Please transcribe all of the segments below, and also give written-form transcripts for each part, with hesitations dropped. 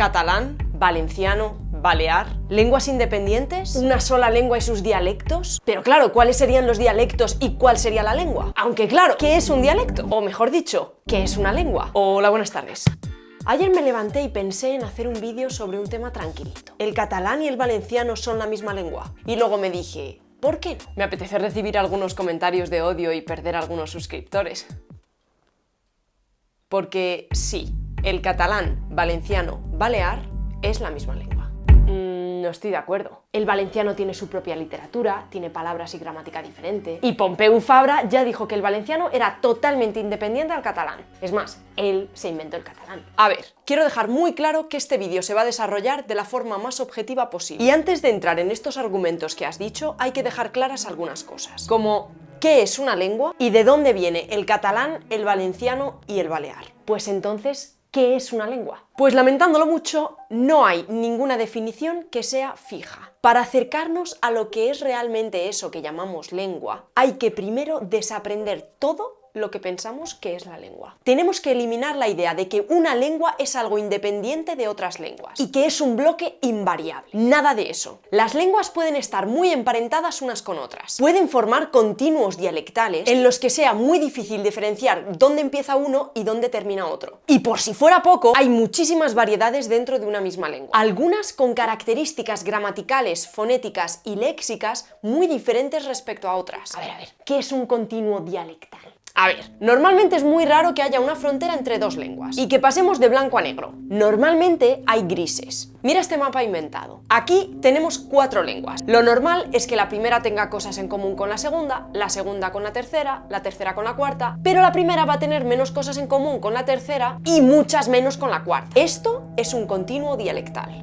catalán, valenciano, balear, lenguas independientes, una sola lengua y sus dialectos. Pero claro, ¿cuáles serían los dialectos y cuál sería la lengua? Aunque claro, ¿qué es un dialecto? O mejor dicho, ¿qué es una lengua? Hola, buenas tardes. Ayer me levanté y pensé en hacer un vídeo sobre un tema tranquilito. ¿El catalán y el valenciano son la misma lengua? Y luego me dije, ¿por qué no? Me apetece recibir algunos comentarios de odio y perder algunos suscriptores. Porque sí, el catalán, valenciano, balear es la misma lengua. No estoy de acuerdo. El valenciano tiene su propia literatura, tiene palabras y gramática diferente. Y Pompeu Fabra ya dijo que el valenciano era totalmente independiente al catalán. Es más, él se inventó el catalán. A ver, quiero dejar muy claro que este vídeo se va a desarrollar de la forma más objetiva posible. Y antes de entrar en estos argumentos que has dicho, hay que dejar claras algunas cosas. Como, ¿qué es una lengua? ¿Y de dónde viene el catalán, el valenciano y el balear? Pues entonces, ¿qué es una lengua? Pues lamentándolo mucho, no hay ninguna definición que sea fija. Para acercarnos a lo que es realmente eso que llamamos lengua, hay que primero desaprender todo lo que pensamos que es la lengua. Tenemos que eliminar la idea de que una lengua es algo independiente de otras lenguas y que es un bloque invariable. Nada de eso. Las lenguas pueden estar muy emparentadas unas con otras. Pueden formar continuos dialectales en los que sea muy difícil diferenciar dónde empieza uno y dónde termina otro. Y por si fuera poco, hay muchísimas variedades dentro de una misma lengua. Algunas con características gramaticales, fonéticas y léxicas muy diferentes respecto a otras. A ver, ¿qué es un continuo dialectal? A ver, normalmente es muy raro que haya una frontera entre dos lenguas y que pasemos de blanco a negro. Normalmente hay grises. Mira este mapa inventado. Aquí tenemos 4 lenguas. Lo normal es que la primera tenga cosas en común con la segunda con la tercera con la cuarta, pero la primera va a tener menos cosas en común con la tercera y muchas menos con la cuarta. Esto es un continuo dialectal.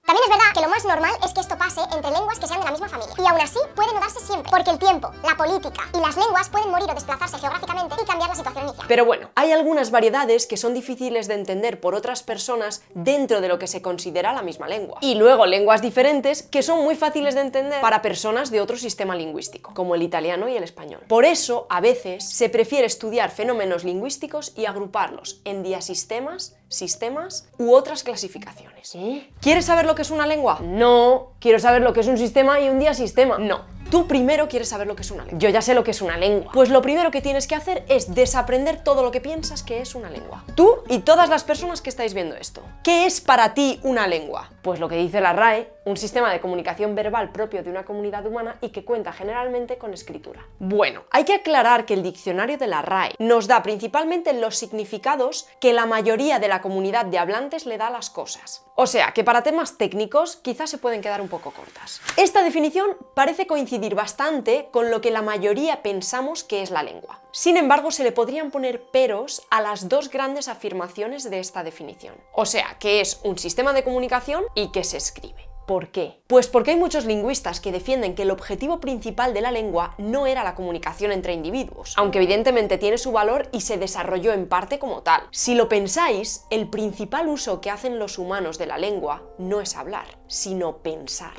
También es verdad que lo más normal es que esto pase entre lenguas que sean de la misma familia. Y aún así puede no darse siempre, porque el tiempo, la política y las lenguas pueden morir o desplazarse geográficamente y cambiar la situación inicial. Pero bueno, hay algunas variedades que son difíciles de entender por otras personas dentro de lo que se considera la misma lengua. Y luego lenguas diferentes que son muy fáciles de entender para personas de otro sistema lingüístico, como el italiano y el español. Por eso, a veces, se prefiere estudiar fenómenos lingüísticos y agruparlos en diasistemas, sistemas u otras clasificaciones. ¿Quieres saber lo que es una lengua? No. ¿Quiero saber lo que es un sistema y un diasistema? No. Tú primero quieres saber lo que es una lengua. Yo ya sé lo que es una lengua. Pues lo primero que tienes que hacer es desaprender todo lo que piensas que es una lengua. Tú y todas las personas que estáis viendo esto. ¿Qué es para ti una lengua? Pues lo que dice la RAE, un sistema de comunicación verbal propio de una comunidad humana y que cuenta generalmente con escritura. Bueno, hay que aclarar que el diccionario de la RAE nos da principalmente los significados que la mayoría de la comunidad de hablantes le da a las cosas. O sea, que para temas técnicos quizás se pueden quedar un poco cortas. Esta definición parece coincidir bastante con lo que la mayoría pensamos que es la lengua. Sin embargo, se le podrían poner peros a las dos grandes afirmaciones de esta definición. O sea, que es un sistema de comunicación y que se escribe. ¿Por qué? Pues porque hay muchos lingüistas que defienden que el objetivo principal de la lengua no era la comunicación entre individuos, aunque evidentemente tiene su valor y se desarrolló en parte como tal. Si lo pensáis, el principal uso que hacen los humanos de la lengua no es hablar, sino pensar.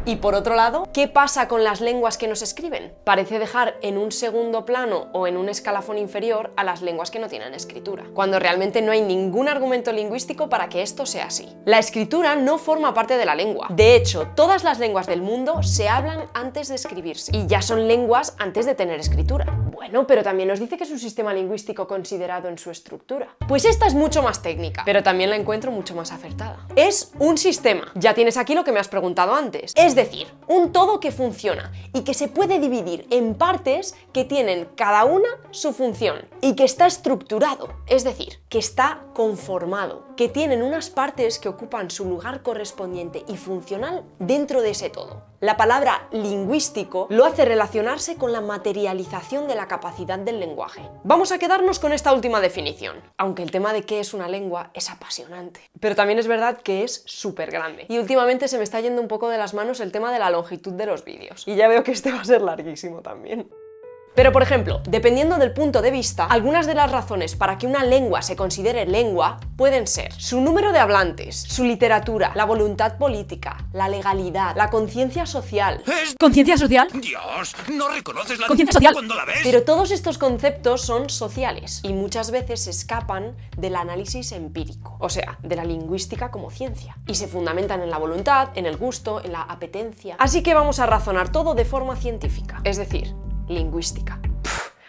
Y por otro lado, ¿qué pasa con las lenguas que no se escriben? Parece dejar en un segundo plano o en un escalafón inferior a las lenguas que no tienen escritura, cuando realmente no hay ningún argumento lingüístico para que esto sea así. La escritura no forma parte de la lengua. De hecho, todas las lenguas del mundo se hablan antes de escribirse, y ya son lenguas antes de tener escritura. Bueno, pero también nos dice que es un sistema lingüístico considerado en su estructura. Pues esta es mucho más técnica, pero también la encuentro mucho más acertada. Es un sistema. Ya tienes aquí lo que me has preguntado antes. Es decir, un todo que funciona y que se puede dividir en partes que tienen cada una su función y que está estructurado, es decir, que está conformado, que tienen unas partes que ocupan su lugar correspondiente y funcional dentro de ese todo. La palabra lingüístico lo hace relacionarse con la materialización de la capacidad del lenguaje. Vamos a quedarnos con esta última definición, aunque el tema de qué es una lengua es apasionante. Pero también es verdad que es súper grande. Y últimamente se me está yendo un poco de las manos el tema de la longitud de los vídeos. Y ya veo que este va a ser larguísimo también. Pero por ejemplo, dependiendo del punto de vista, algunas de las razones para que una lengua se considere lengua pueden ser su número de hablantes, su literatura, la voluntad política, la legalidad, la conciencia social. ¿Conciencia social? Dios, no reconoces la Conciencia social cuando la ves. Pero todos estos conceptos son sociales y muchas veces se escapan del análisis empírico, o sea, de la lingüística como ciencia, y se fundamentan en la voluntad, en el gusto, en la apetencia. Así que vamos a razonar todo de forma científica, es decir, lingüística.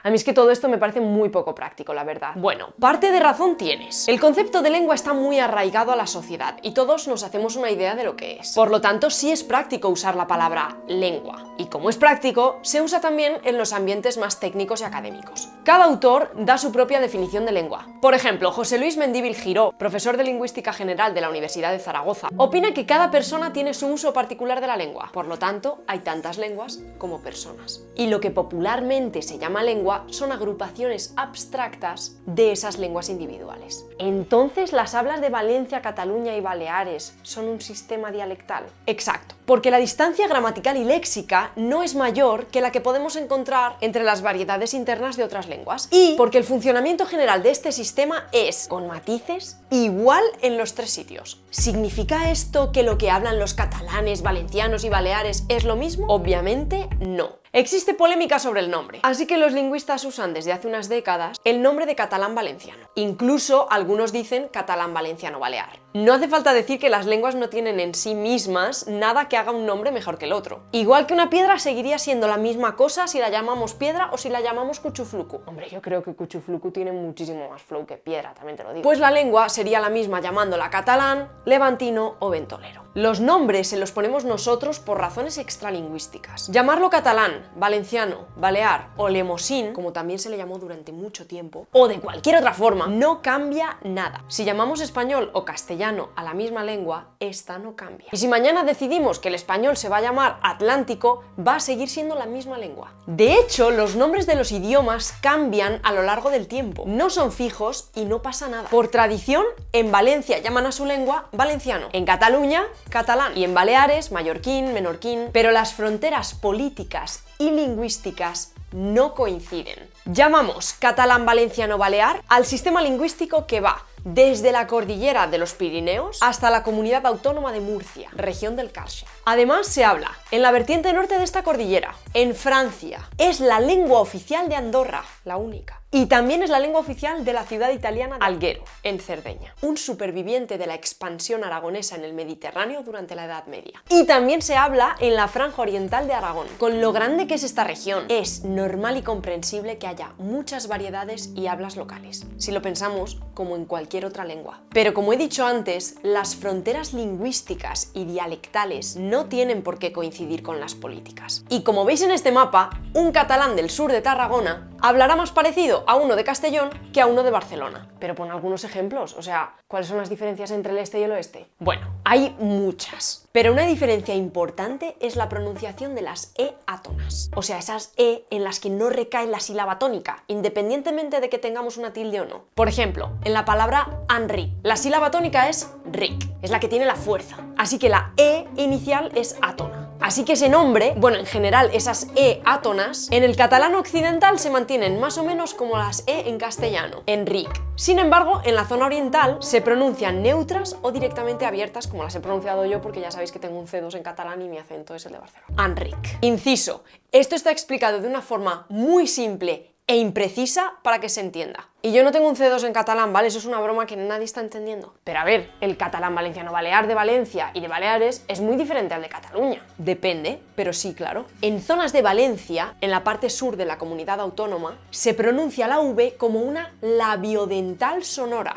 A mí es que todo esto me parece muy poco práctico, la verdad. Bueno, parte de razón tienes. El concepto de lengua está muy arraigado a la sociedad y todos nos hacemos una idea de lo que es. Por lo tanto, sí es práctico usar la palabra lengua. Y como es práctico, se usa también en los ambientes más técnicos y académicos. Cada autor da su propia definición de lengua. Por ejemplo, José Luis Mendívil Giró, profesor de Lingüística General de la Universidad de Zaragoza, opina que cada persona tiene su uso particular de la lengua. Por lo tanto, hay tantas lenguas como personas. Y lo que popularmente se llama lengua son agrupaciones abstractas de esas lenguas individuales. Entonces, ¿las hablas de Valencia, Cataluña y Baleares son un sistema dialectal? Exacto, porque la distancia gramatical y léxica no es mayor que la que podemos encontrar entre las variedades internas de otras lenguas, y porque el funcionamiento general de este sistema es, con matices, igual en los tres sitios. ¿Significa esto que lo que hablan los catalanes, valencianos y baleares es lo mismo? Obviamente no. Existe polémica sobre el nombre, así que los lingüistas usan desde hace unas décadas el nombre de catalán valenciano. Incluso algunos dicen catalán valenciano balear. No hace falta decir que las lenguas no tienen en sí mismas nada que haga un nombre mejor que el otro. Igual que una piedra seguiría siendo la misma cosa si la llamamos piedra o si la llamamos cuchuflucu. Hombre, yo creo que cuchuflucu tiene muchísimo más flow que piedra, también te lo digo. Pues la lengua sería la misma llamándola catalán, levantino o ventolero. Los nombres se los ponemos nosotros por razones extralingüísticas. Llamarlo catalán, valenciano, balear o lemosín, como también se le llamó durante mucho tiempo, o de cualquier otra forma, no cambia nada. Si llamamos español o castellano a la misma lengua, esta no cambia. Y si mañana decidimos que el español se va a llamar atlántico, va a seguir siendo la misma lengua. De hecho, los nombres de los idiomas cambian a lo largo del tiempo. No son fijos y no pasa nada. Por tradición, en Valencia llaman a su lengua valenciano, en Cataluña, catalán, y en Baleares, mallorquín, menorquín, pero las fronteras políticas y lingüísticas no coinciden. Llamamos catalán valenciano balear al sistema lingüístico que va desde la cordillera de los Pirineos hasta la comunidad autónoma de Murcia, región del Carxe. Además, se habla en la vertiente norte de esta cordillera, en Francia. Es la lengua oficial de Andorra, la única. Y también es la lengua oficial de la ciudad italiana de Alghero, en Cerdeña, un superviviente de la expansión aragonesa en el Mediterráneo durante la Edad Media. Y también se habla en la franja oriental de Aragón. Con lo grande que es esta región, es normal y comprensible que haya muchas variedades y hablas locales, si lo pensamos como en cualquier otra lengua. Pero como he dicho antes, las fronteras lingüísticas y dialectales no tienen por qué coincidir con las políticas. Y como veis en este mapa, un catalán del sur de Tarragona hablará más parecido a uno de Castellón que a uno de Barcelona. Pero pon algunos ejemplos, o sea, ¿cuáles son las diferencias entre el este y el oeste? Bueno, hay muchas, pero una diferencia importante es la pronunciación de las e átonas, o sea, esas e en las que no recae la sílaba tónica, independientemente de que tengamos una tilde o no. Por ejemplo, en la palabra Enric, la sílaba tónica es ric, es la que tiene la fuerza, así que la e inicial es átona. Así que ese nombre, bueno, en general esas e átonas, en el catalán occidental se mantienen más o menos como las e en castellano, Enric. Sin embargo, en la zona oriental se pronuncian neutras o directamente abiertas, como las he pronunciado yo, porque ya sabéis que tengo un C2 en catalán y mi acento es el de Barcelona. Enric. Inciso. Esto está explicado de una forma muy simple e imprecisa para que se entienda. Y yo no tengo un C2 en catalán, ¿vale? Eso es una broma que nadie está entendiendo. Pero a ver, el catalán valenciano balear de Valencia y de Baleares es muy diferente al de Cataluña. Depende, pero sí, claro. En zonas de Valencia, en la parte sur de la comunidad autónoma, se pronuncia la V como una labiodental sonora.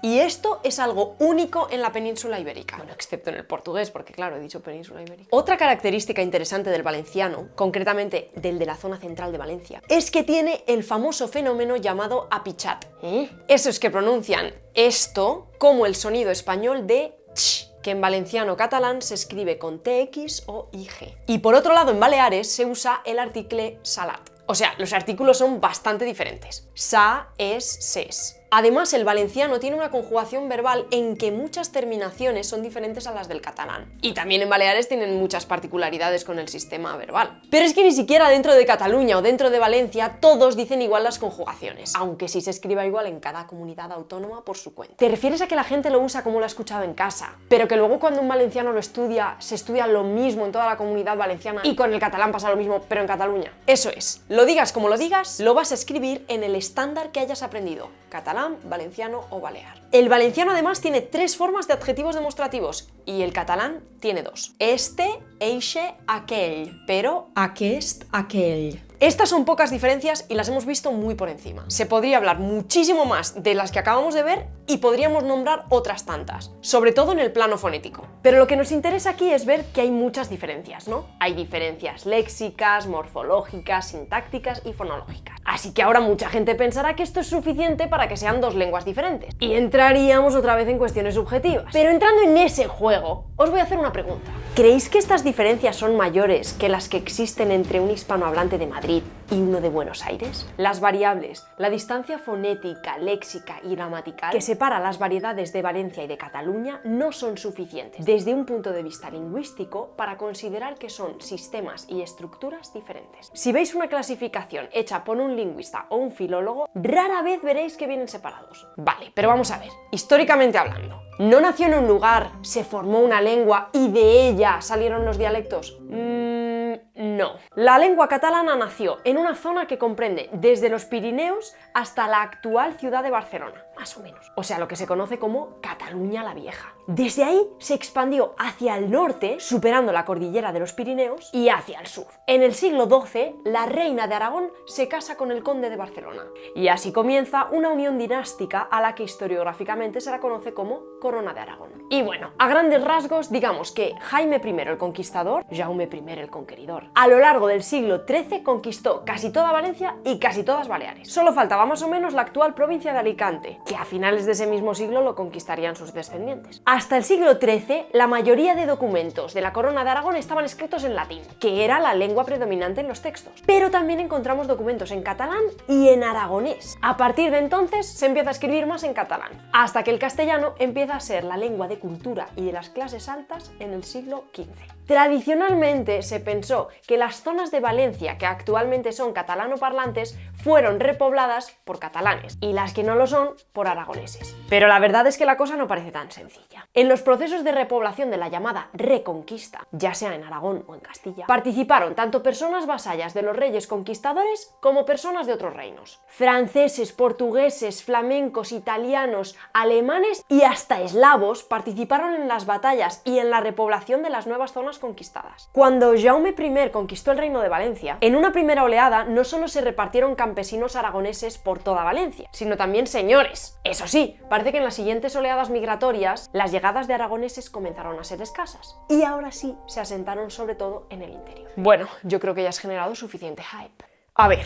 Y esto es algo único en la península ibérica. Bueno, excepto en el portugués, porque claro, he dicho península ibérica. Otra característica interesante del valenciano, concretamente del de la zona central de Valencia, es que tiene el famoso fenómeno llamado apichat. Esos que pronuncian esto como el sonido español de ch, que en valenciano catalán se escribe con TX o IG. Y por otro lado, en Baleares se usa el article salat. O sea, los artículos son bastante diferentes. Sa es ses. Además, el valenciano tiene una conjugación verbal en que muchas terminaciones son diferentes a las del catalán. Y también en Baleares tienen muchas particularidades con el sistema verbal. Pero es que ni siquiera dentro de Cataluña o dentro de Valencia todos dicen igual las conjugaciones, aunque sí se escriba igual en cada comunidad autónoma por su cuenta. ¿Te refieres a que la gente lo usa como lo ha escuchado en casa, pero que luego cuando un valenciano lo estudia, se estudia lo mismo en toda la comunidad valenciana y con el catalán pasa lo mismo, pero en Cataluña? Eso es, lo digas como lo digas, lo vas a escribir en el estándar que hayas aprendido, catalán, valenciano o balear. El valenciano además tiene 3 formas de adjetivos demostrativos y el catalán tiene 2. Este, eixe, aquell, pero aquest, aquell. Estas son pocas diferencias y las hemos visto muy por encima. Se podría hablar muchísimo más de las que acabamos de ver y podríamos nombrar otras tantas, sobre todo en el plano fonético. Pero lo que nos interesa aquí es ver que hay muchas diferencias, ¿no? Hay diferencias léxicas, morfológicas, sintácticas y fonológicas. Así que ahora mucha gente pensará que esto es suficiente para que sean 2 lenguas diferentes. Y entraríamos otra vez en cuestiones subjetivas. Pero entrando en ese juego, os voy a hacer una pregunta. ¿Creéis que estas diferencias son mayores que las que existen entre un hispanohablante de Madrid y uno de Buenos Aires? Las variables, la distancia fonética, léxica y gramatical que separa las variedades de Valencia y de Cataluña no son suficientes desde un punto de vista lingüístico para considerar que son sistemas y estructuras diferentes. Si veis una clasificación hecha por un lingüista o un filólogo, rara vez veréis que vienen separados. Vale, pero vamos a ver, históricamente hablando, ¿no nació en un lugar, se formó una lengua y de ella salieron los dialectos? No. La lengua catalana nació en una zona que comprende desde los Pirineos hasta la actual ciudad de Barcelona, más o menos. O sea, lo que se conoce como Cataluña la Vieja. Desde ahí se expandió hacia el norte, superando la cordillera de los Pirineos, y hacia el sur. En el siglo XII, la reina de Aragón se casa con el conde de Barcelona. Y así comienza una unión dinástica a la que historiográficamente se la conoce como Corona de Aragón. Y bueno, a grandes rasgos, digamos que Jaime I el Conquistador, Jaume I el Conqueridor, a lo largo del siglo XIII conquistó casi toda Valencia y casi todas Baleares. Solo faltaba más o menos la actual provincia de Alicante, que a finales de ese mismo siglo lo conquistarían sus descendientes. Hasta el siglo XIII, la mayoría de documentos de la Corona de Aragón estaban escritos en latín, que era la lengua predominante en los textos. Pero también encontramos documentos en catalán y en aragonés. A partir de entonces se empieza a escribir más en catalán, hasta que el castellano empieza a ser la lengua de cultura y de las clases altas en el siglo XV. Tradicionalmente se pensó que las zonas de Valencia que actualmente son catalanoparlantes fueron repobladas por catalanes y las que no lo son por aragoneses. Pero la verdad es que la cosa no parece tan sencilla. En los procesos de repoblación de la llamada Reconquista, ya sea en Aragón o en Castilla, participaron tanto personas vasallas de los reyes conquistadores como personas de otros reinos. Franceses, portugueses, flamencos, italianos, alemanes y hasta eslavos participaron en las batallas y en la repoblación de las nuevas zonas conquistadas. Cuando Jaume I conquistó el reino de Valencia, en una primera oleada no solo se repartieron campesinos aragoneses por toda Valencia, sino también señores. Eso sí, parece que en las siguientes oleadas migratorias las llegadas de aragoneses comenzaron a ser escasas y ahora sí se asentaron sobre todo en el interior. Bueno, yo creo que ya has generado suficiente hype. A ver,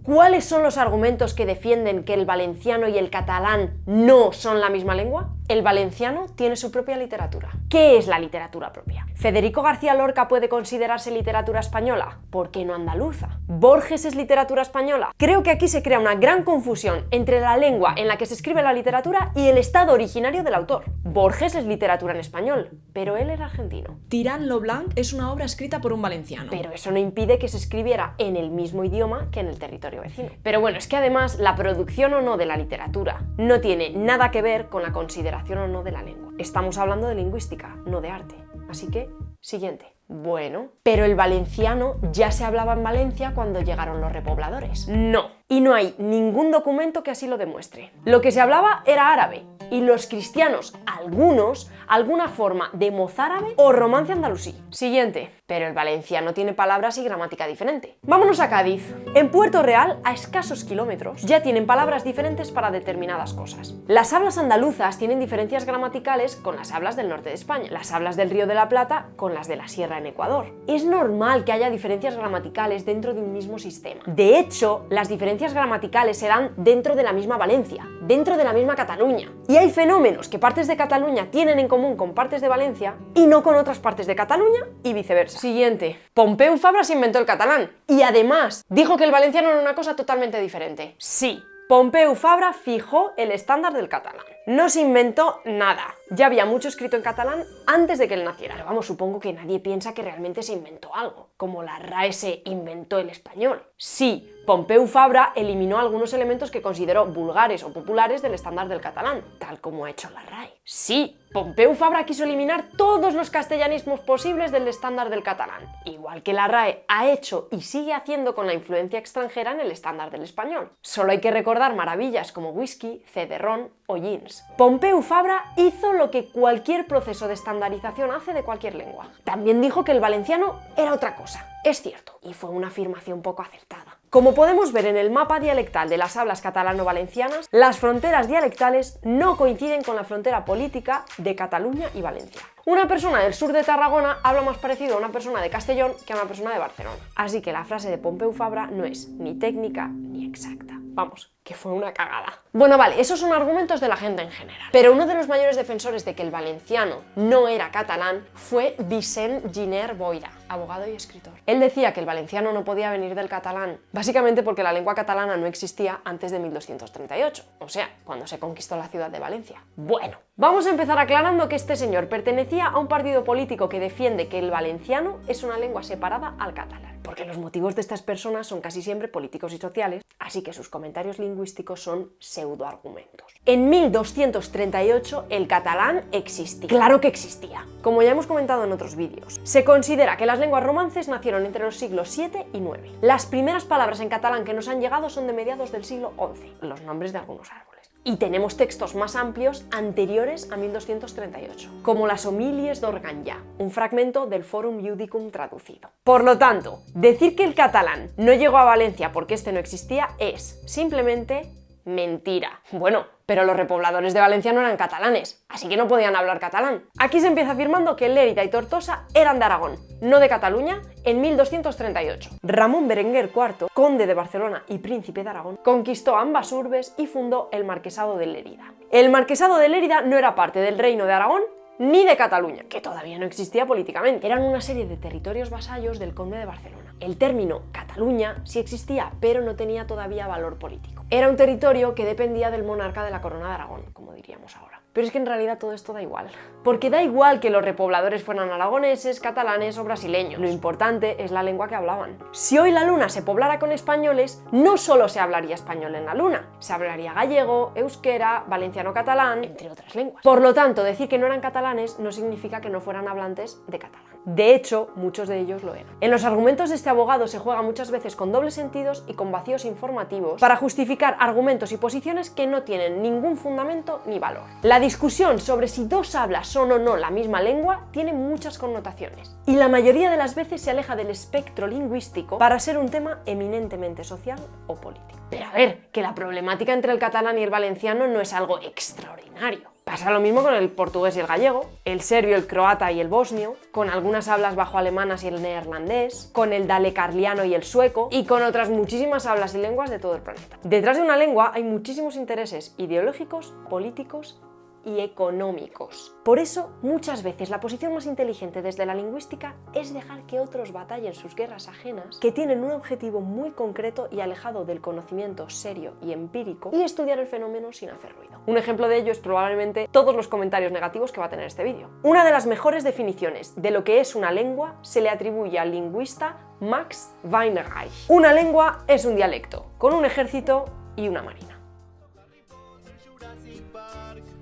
¿cuáles son los argumentos que defienden que el valenciano y el catalán no son la misma lengua? El valenciano tiene su propia literatura. ¿Qué es la literatura propia? ¿Federico García Lorca puede considerarse literatura española? ¿Por qué no andaluza? ¿Borges es literatura española? Creo que aquí se crea una gran confusión entre la lengua en la que se escribe la literatura y el estado originario del autor. Borges es literatura en español, pero él era argentino. Tirant lo Blanc es una obra escrita por un valenciano. Pero eso no impide que se escribiera en el mismo idioma que en el territorio vecino. Pero bueno, es que además la producción o no de la literatura no tiene nada que ver con la consideración o no de la lengua. Estamos hablando de lingüística, no de arte. Así que, siguiente. Bueno, pero el valenciano ya se hablaba en Valencia cuando llegaron los repobladores. No, y no hay ningún documento que así lo demuestre. Lo que se hablaba era árabe, y los cristianos, algunos, alguna forma de mozárabe o romance andalusí. Siguiente. Pero el valenciano tiene palabras y gramática diferente. Vámonos a Cádiz. En Puerto Real, a escasos kilómetros, ya tienen palabras diferentes para determinadas cosas. Las hablas andaluzas tienen diferencias gramaticales con las hablas del norte de España, las hablas del Río de la Plata con las de la Sierra en Ecuador. Es normal que haya diferencias gramaticales dentro de un mismo sistema. De hecho, las diferencias gramaticales se dan dentro de la misma Valencia, dentro de la misma Cataluña. Y hay fenómenos que partes de Cataluña tienen en común con partes de Valencia y no con otras partes de Cataluña y viceversa. Siguiente. Pompeu Fabra se inventó el catalán y además dijo que el valenciano era una cosa totalmente diferente. Sí, Pompeu Fabra fijó el estándar del catalán. No se inventó nada. Ya había mucho escrito en catalán antes de que él naciera. Pero vamos, supongo que nadie piensa que realmente se inventó algo, como la RAE se inventó el español. Sí, Pompeu Fabra eliminó algunos elementos que consideró vulgares o populares del estándar del catalán, tal como ha hecho la RAE. Sí, Pompeu Fabra quiso eliminar todos los castellanismos posibles del estándar del catalán, igual que la RAE ha hecho y sigue haciendo con la influencia extranjera en el estándar del español. Solo hay que recordar maravillas como whisky, cederrón o jeans. Pompeu Fabra hizo lo que cualquier proceso de estandarización hace de cualquier lengua. También dijo que el valenciano era otra cosa. Es cierto, y fue una afirmación poco acertada. Como podemos ver en el mapa dialectal de las hablas catalano-valencianas, las fronteras dialectales no coinciden con la frontera política de Cataluña y Valencia. Una persona del sur de Tarragona habla más parecido a una persona de Castellón que a una persona de Barcelona. Así que la frase de Pompeu Fabra no es ni técnica ni exacta. Vamos, que fue una cagada. Bueno, vale, esos son argumentos de la gente en general. Pero uno de los mayores defensores de que el valenciano no era catalán fue Vicent Giner Boira, abogado y escritor. Él decía que el valenciano no podía venir del catalán, básicamente porque la lengua catalana no existía antes de 1238, o sea, cuando se conquistó la ciudad de Valencia. Bueno, vamos a empezar aclarando que este señor pertenecía a un partido político que defiende que el valenciano es una lengua separada al catalán, porque los motivos de estas personas son casi siempre políticos y sociales, así que sus comentarios lingüísticos son pseudoargumentos. En 1238 el catalán existía. Claro que existía. Como ya hemos comentado en otros vídeos, se considera que las lenguas romances nacieron entre los siglos VII y IX. Las primeras palabras en catalán que nos han llegado son de mediados del siglo XI, los nombres de algunos árboles. Y tenemos textos más amplios anteriores a 1238, como las Homilies d'Organyà, un fragmento del Forum Judicum traducido. Por lo tanto, decir que el catalán no llegó a Valencia porque este no existía es simplemente mentira. Bueno, pero los repobladores de Valencia no eran catalanes, así que no podían hablar catalán. Aquí se empieza afirmando que Lérida y Tortosa eran de Aragón, no de Cataluña, en 1238. Ramón Berenguer IV, conde de Barcelona y príncipe de Aragón, conquistó ambas urbes y fundó el Marquesado de Lérida. El Marquesado de Lérida no era parte del Reino de Aragón ni de Cataluña, que todavía no existía políticamente. Eran una serie de territorios vasallos del conde de Barcelona. El término Cataluña sí existía, pero no tenía todavía valor político. Era un territorio que dependía del monarca de la corona de Aragón, como diríamos ahora. Pero es que en realidad todo esto da igual. Porque da igual que los repobladores fueran aragoneses, catalanes o brasileños. Lo importante es la lengua que hablaban. Si hoy la Luna se poblara con españoles, no solo se hablaría español en la Luna, se hablaría gallego, euskera, valenciano-catalán, entre otras lenguas. Por lo tanto, decir que no eran catalanes no significa que no fueran hablantes de catalán. De hecho, muchos de ellos lo eran. En los argumentos de este abogado se juega muchas veces con dobles sentidos y con vacíos informativos para justificar argumentos y posiciones que no tienen ningún fundamento ni valor. La discusión sobre si dos hablas son o no la misma lengua tiene muchas connotaciones y la mayoría de las veces se aleja del espectro lingüístico para ser un tema eminentemente social o político. Pero a ver, que la problemática entre el catalán y el valenciano no es algo extraordinario. Pasa lo mismo con el portugués y el gallego, el serbio, el croata y el bosnio, con algunas hablas bajo alemanas y el neerlandés, con el dalecarliano y el sueco, y con otras muchísimas hablas y lenguas de todo el planeta. Detrás de una lengua hay muchísimos intereses ideológicos, políticos y económicos. Por eso, muchas veces la posición más inteligente desde la lingüística es dejar que otros batallen sus guerras ajenas, que tienen un objetivo muy concreto y alejado del conocimiento serio y empírico, y estudiar el fenómeno sin hacer ruido. Un ejemplo de ello es probablemente todos los comentarios negativos que va a tener este vídeo. Una de las mejores definiciones de lo que es una lengua se le atribuye al lingüista Max Weinreich. Una lengua es un dialecto, con un ejército y una marina.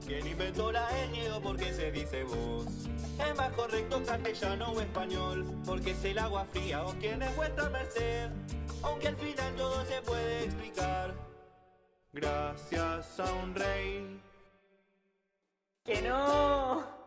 ¿Quién inventó la ñ o por qué se dice vos? Es más correcto castellano o español, porque es el agua fría o quién es vuestra merced, aunque al final todo se puede explicar. Gracias a un rey. ¡Que no!